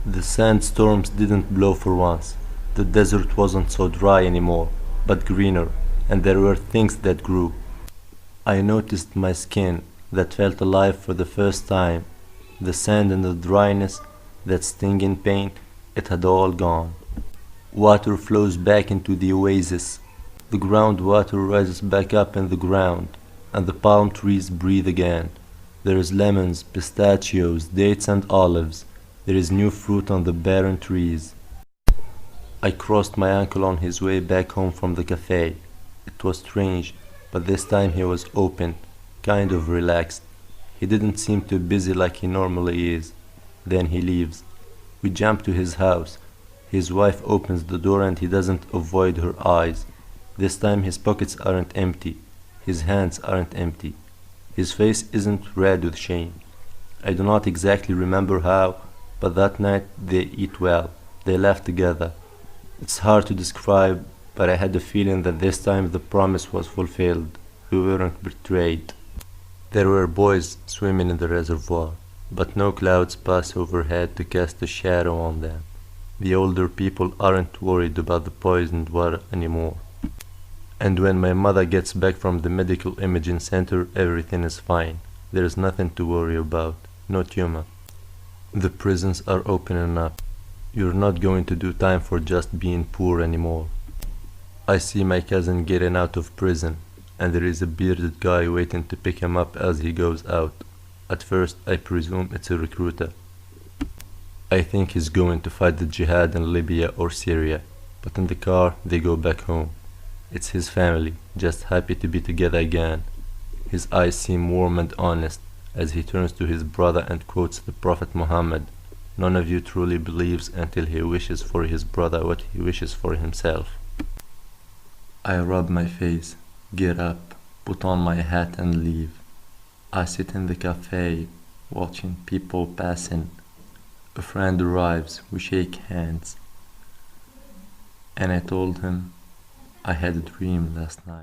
The sandstorms didn't blow for once. The desert wasn't so dry anymore, but greener, and there were things that grew. I noticed my skin that felt alive for the first time. The sand and the dryness, that stinging pain, it had all gone. Water flows back into the oasis. The groundwater rises back up in the ground, and the palm trees breathe again. There is lemons, pistachios, dates and olives. There is new fruit on the barren trees. I crossed my uncle on his way back home from the cafe. It was strange, but this time he was open, kind of relaxed. He didn't seem too busy like he normally is. Then he leaves. We jump to his house. His wife opens the door and he doesn't avoid her eyes. This time his pockets aren't empty. His hands aren't empty. His face isn't red with shame. I do not exactly remember how, but that night they eat well. They laugh together. It's hard to describe, but I had the feeling that this time the promise was fulfilled. We weren't betrayed. There were boys swimming in the reservoir, but no clouds pass overhead to cast a shadow on them. The older people aren't worried about the poisoned water anymore. And when my mother gets back from the medical imaging center, everything is fine. There is nothing to worry about. No tumor. The prisons are opening up. You're not going to do time for just being poor anymore. I see my cousin getting out of prison, and there is a bearded guy waiting to pick him up as he goes out. At first, I presume it's a recruiter. I think he's going to fight the jihad in Libya or Syria, but in the car, they go back home. It's his family, just happy to be together again. His eyes seem warm and honest as he turns to his brother and quotes the Prophet Muhammad. None of you truly believes until he wishes for his brother what he wishes for himself. I rub my face, get up, put on my hat and leave. I sit in the cafe, watching people passing. A friend arrives, we shake hands. And I told him I had a dream last night.